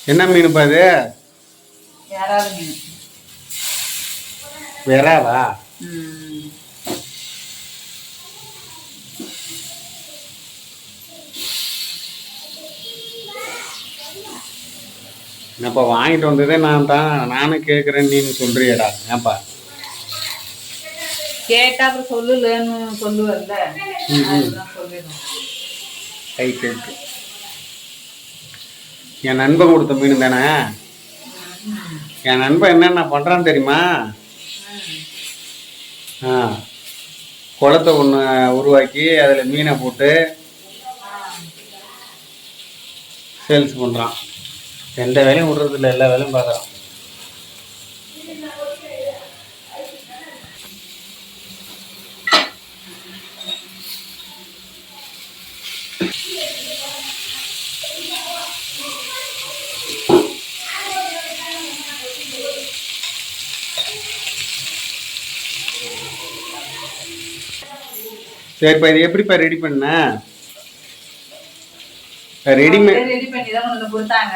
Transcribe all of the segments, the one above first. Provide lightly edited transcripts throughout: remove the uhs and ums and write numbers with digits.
என்ன மீனுப்பா அது? யாராவது மீன். வெறாவா? என்னப்பா வாங்கிட்டு வந்ததே நான் தான், நானும் கேட்குறேன் நீனு சொல்றியடா. ஏன்ப்பா கேட்டா அப்புறம் சொல்லலன்னு சொல்லுவல்ல, அதுதான் சொல்லிடும். கை கேட்டு என் நண்பன் கொடுத்த மீன் தானே. என் நண்பன் என்னென்ன பண்ணுறான்னு தெரியுமா? குளத்தை ஒன்று உருவாக்கி அதில் மீனை போட்டு சேல்ஸ் பண்ணுறான். எந்த வேலையும் விடுறதில்ல, எல்லா வேலையும் பார்க்குறான். சரிப்பா, இது எப்படிப்பா ரெடி பண்ண? ரெடி பண்ணி தான் கொண்டு கொடுத்தாங்க.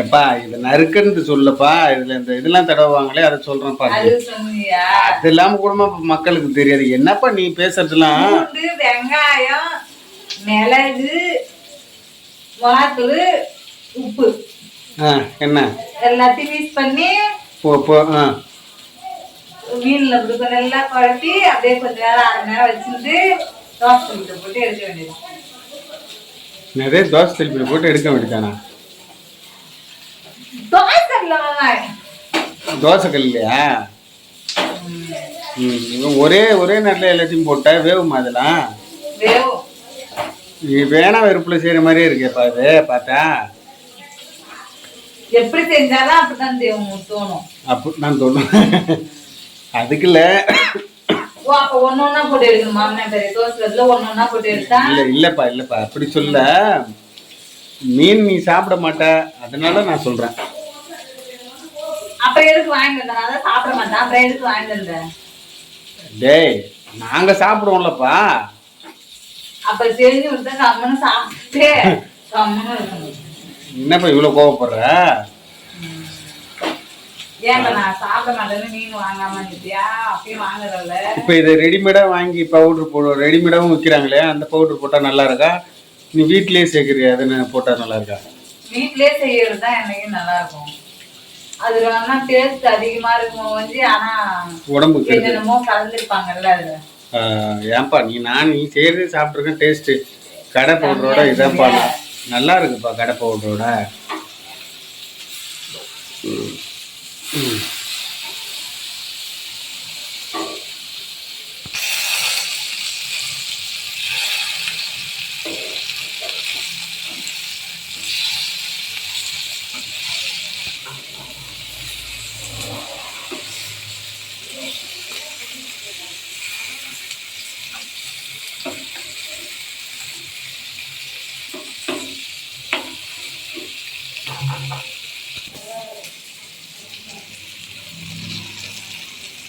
எப்பா இது நறுக்குன்னு சொல்லப்பா, இதுல இந்த இதெல்லாம் தடவாங்களே அதை சொல்றேன்ப்பா. அது இல்லாம கூட மக்களுக்கு தெரியாது. என்னப்பா நீ பேசுறதுலாம்? வெங்காயம், மிளகு, மிளகாத்தூள், உப்பு என்ன எல்லாத்தையும் மிக்ஸ் பண்ணி மீன்ல நல்லா குழப்பி அப்படியே கொஞ்ச நேரம் 1/2 மணி நேரம் வச்சுட்டு தோசை கல்லில் போட்டு எடுக்க வேண்டியது. நிறைய தோசை கல்லில் போட்டு எடுக்க வேண்டியதானா? தோசை கல்லையா? ஒரே ஒரே நேரத்தில் எல்லாத்தையும் போட்டா வேவுமா? அதெல்லாம் வேவும். நீ வேணா வெறுப்புல செய்யற மாதிரியே இருக்கேப்பா. அது பார்த்தா எப்படி செஞ்சாலும் அப்படிதான் தோணும். அப்படி நான் தோணும். அதுக்குல்ல இல்லப்பா அப்படி சொல்ல. மீன் நீ சாப்பிட மாட்ட, அதனால நான் சொல்றேன். டேய் நாங்க சாப்பிடுவோம்லப்பா. என்னப்பா இவ்வளவு கோவப்படுற? இப்ப இதை ரெடிமேடா வாங்கி பவுடர் போடுவோம். ரெடிமேடாவும் விற்கிறாங்களே, அந்த பவுடர் போட்டா நல்லா இருக்கா? நீ வீட்லயே சேர்க்கிறியா? அதுன்னு போட்டா நல்லா இருக்கா? வீட்லயே செய்யறது தான் எனக்கு நல்லா இருக்கும். அது வேணா டேஸ்ட் அதிகமா இருக்கும் வந்து, ஆனா உடம்புக்கு என்னமோ கலந்துருப்பாங்கல்ல அதுல. ஏன்பா நீ செய்யறது சாப்பிட்டுருக்கேன். டேஸ்ட் கடை பவுடரோட இதான்ப்பா நல்லா இருக்குப்பா. கடை பவுடரோட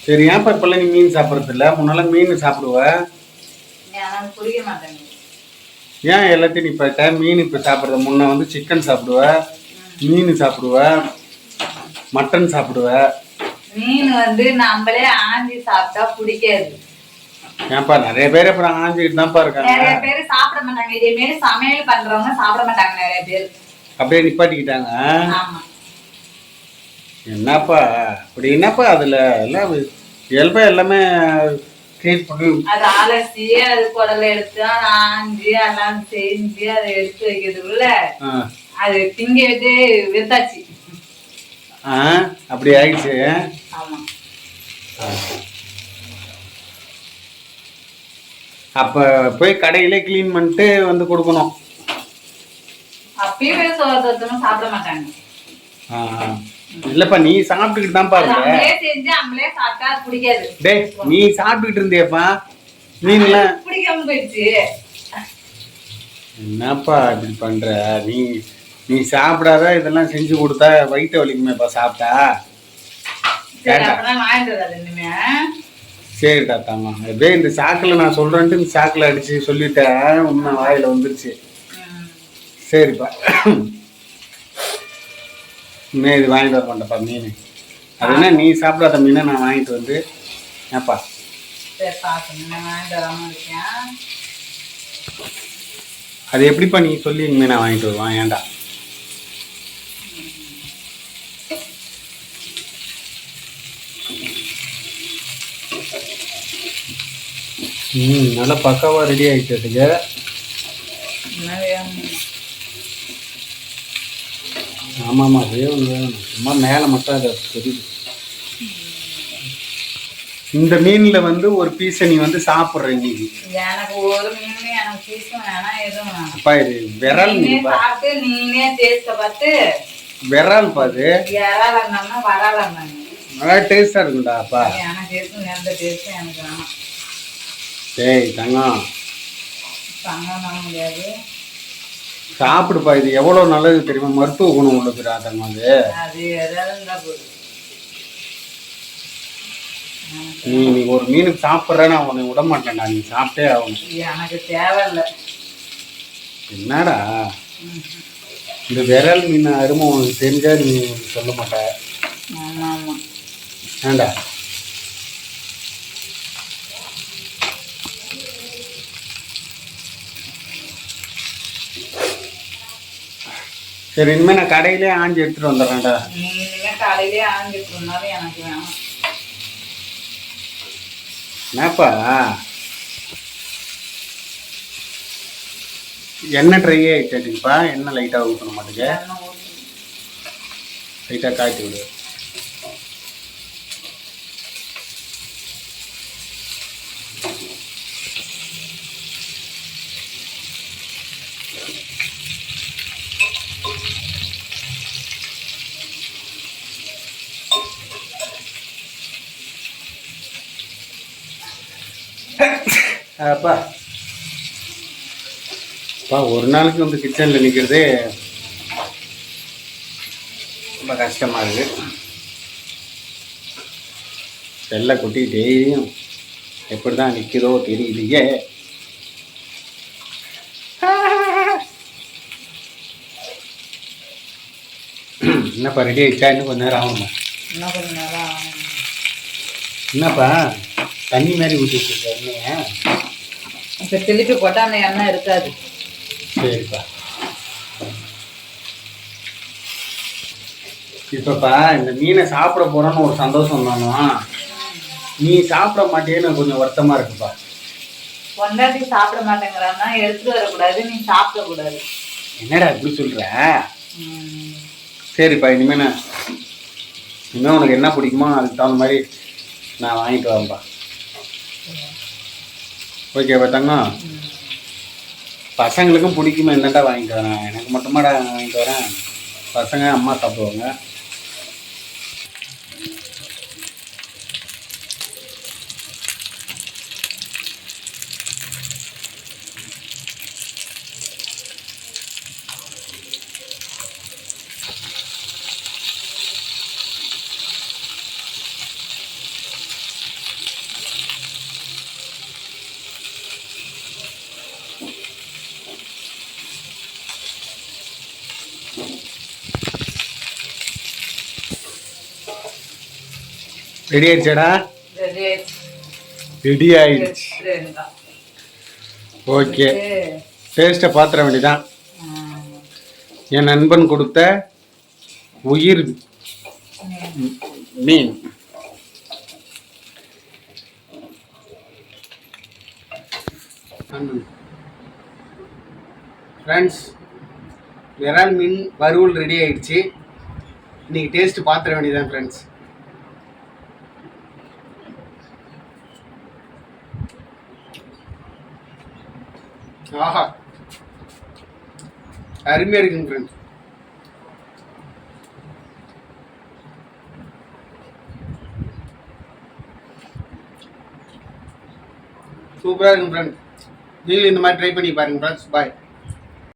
சரி. ஏன்ப்பா இப்பெல்லாம் நீ மீன் சாப்பிட்றது இல்லை? முன்னால மீன் சாப்பிடுவ. புரிய மாட்டேங்க. ஏன் எல்லாத்தையும் நீ இப்போ மீன் இப்போ சாப்பிட்ற? முன்ன வந்து சிக்கன் சாப்பிடுவ, மீன் சாப்பிடுவ, மட்டன் சாப்பிடுவ. மீன் வந்து நம்மளே ஆஞ்சி சாப்பிட்டா பிடிக்காது. ஏன்ப்பா நிறைய பேர் அப்புறம் ஆஞ்சிட்டு தான்ப்பா இருக்காங்க. நிறைய பேர் சாப்பிட மாட்டாங்க. இதே மாரி சமையல் பண்றவங்க சாப்பிட மாட்டாங்க. நிறைய பேர் அப்படியே நிப்பாட்டிக்கிட்டாங்க. என்னப்பா அப்படி? என்னப்பா அதுல எல்லாம் இயல்பா எல்லாமே அது அலசி அது குடலை எடுத்து ஆஞ்சி எல்லாம் செஞ்சு அதை எடுத்து வைக்கிறதுக்குள்ள அது திங்க வச்சு வித்தாச்சு. அப்படி ஆயிடுச்சு. ஆமா. அப்ப போய் கடையிலே கிளீன் பண்ணிட்டு வந்து கொடுக்கணும். அப்பயே சோறு சாப்பிட மாட்டாங்க. இல்லப்பா நீ சாப்பிட்டுக்கிட்டு தான்ப்பா இருக்க. டேய் நீ சாப்பிட்டுக்கிட்டு இருந்தியப்பா மீன்லாம் பிடிக்காம போயிடுச்சு. என்னப்பா இப்படி பண்ற? நீ சாப்பிடாத இதெல்லாம் செஞ்சு கொடுத்தா வயிற்று வலிக்குமேப்பா சாப்பிட்டா. சரி தாத்தாமா, அப்படியே இந்த சாக்கில் நான் சொல்றேன்ட்டு இந்த சாக்கில் அடிச்சு சொல்லிட்டேன். உண்மை வாயில வந்துருச்சு. சரிப்பா. இனிமேல் இது வாங்கிட்டு வர மாட்டேப்பா மீன். அது என்ன நீ சாப்பிடாத மீனை நான் வாங்கிட்டு வந்து ஏப்பா சரி பார்க்கணும், நான் வாங்கிட்டு வராமல் இருக்கேன். அது எப்படிப்பா நீ சொல்லி இனிமேல் நான் வாங்கிட்டு வருவான் ஏன்டா? நல்லா பக்காவாக ரெடி ஆகிட்டதுக்கு. என்ன வேணும்? ஆமாம்மா வேணும் சும்மா மேலே மட்டும் அதை தெரியுது. இந்த மீனில் வந்து ஒரு பீஸை நீ வந்து சாப்பிட்ற இன்னைக்கு. எனக்கு ஒரு மீன் எனக்கு பீஸும் வேணாம் எதுவும் வேணாம். அப்பா இது விரல் மீன் சாப்பிட்டு நீனே டேஸ்ட்டை பார்த்து விரல் பாது யாரால இருந்தாங்கன்னா வரால இருந்தாங்க நல்லா டேஸ்டாக இருக்கும்டா அப்பா. எனக்கு எதுவும் எந்த டேஸ்ட்டும் எனக்கு வேணாம். டேய் தங்கம் தங்க முடியாது, சாப்பிடுப்பா. இது எவ்வளோ நல்லது தெரியுமா? மருத்துவ குணம் உள்ளதுடா தங்கம். அது எதாவது இருந்தால் போதும். நீ ஒரு மீனுக்கு சாப்பிட்றேன்னு உன்னை விட மாட்டேன்டா. நீ சாப்பிட்டே ஆகணும். எனக்கு தேவையில்லை. என்னடா இந்த விரல் மீன் அருமை உனக்கு தெரிஞ்சா நீ சொல்ல மாட்ட. ஆமாம் ஆமாம் ஏண்டா சரி இனிமேல் நான் கடையிலே ஆஞ்சி எடுத்துகிட்டு வந்துடுறேன்டா. நீ இனிமேல் காலையிலே ஆஞ்சிட்டு இருந்தாலும் எனக்கு வேணும். என்னப்பா எண்ணெய் ட்ரையே ஆகிட்டுப்பா. எண்ணெய் லைட்டாக ஊற்றணும் மாட்டுக்கு. லைட்டாக காய்ச்சி விடு. அப்பா ஒரு நாளைக்கு வந்து கிச்சனில் நிற்கிறதே ரொம்ப கஷ்டமாக இருக்குது. வெள்ளை குட்டி டெய்லியும் எப்படி தான் நிற்கிறதோ தெரியலையே. என்னப்பா ரெடி ஆகிடுச்சா? இன்னும் கொஞ்சம் நேரம் ஆகணுமா? இன்னும் கொஞ்சம் நேரம் ஆகும். என்னப்பா தண்ணி மாதிரி ஊற்றி வச்சுருக்க எண்ணெயை? இப்போ திருப்பி போட்டால் அந்த எண்ணெய் இருக்காது. சரிப்பா. இப்பப்பா இந்த மீனை சாப்பிட போகிறோன்னு ஒரு சந்தோஷம் தானோ, நீ சாப்பிட மாட்டேன்னு கொஞ்சம் வருத்தமாக இருக்குப்பா. பொண்டாட்டி சாப்பிட மாட்டேங்கிறான்னா எடுத்துட்டு வரக்கூடாது, நீ சாப்பிடக்கூடாது. என்னடா இப்படி சொல்கிற? சரிப்பா இனிமேல் உனக்கு என்ன பிடிக்குமோ அதுக்கு தகுந்த மாதிரி நான் வாங்கிட்டு வரேன்ப்பா. ஓகேப்பா தங்கம்? பசங்களுக்கும் பிடிக்குமா என்னடா வாங்கிட்டு வரேன்? எனக்கு மட்டுமாடா வாங்கிட்டு வரேன். பசங்க அம்மா சாப்பிடுவாங்க. ரெடி ஆயிடுச்சாடா? ரெடி ஆயிடுச்சு. ஓகே டேஸ்ட்டை பார்த்துட வேண்டியதான். என் நண்பன் கொடுத்த உயிர் மீன். ஃப்ரெண்ட்ஸ் விரால் மீன் வறுவல் ரெடி ஆயிடுச்சு. இன்னைக்கு டேஸ்ட் பார்த்துட வேண்டியதான் ஃப்ரெண்ட்ஸ். ஆஹா அருமையாக இருக்குங்க ஃப்ரெண்ட்ஸ். சூப்பராக இருக்குங்க ஃப்ரெண்ட்ஸ். நீங்களும் இந்த மாதிரி ட்ரை பண்ணி பாருங்க ஃப்ரெண்ட்ஸ். பாய்.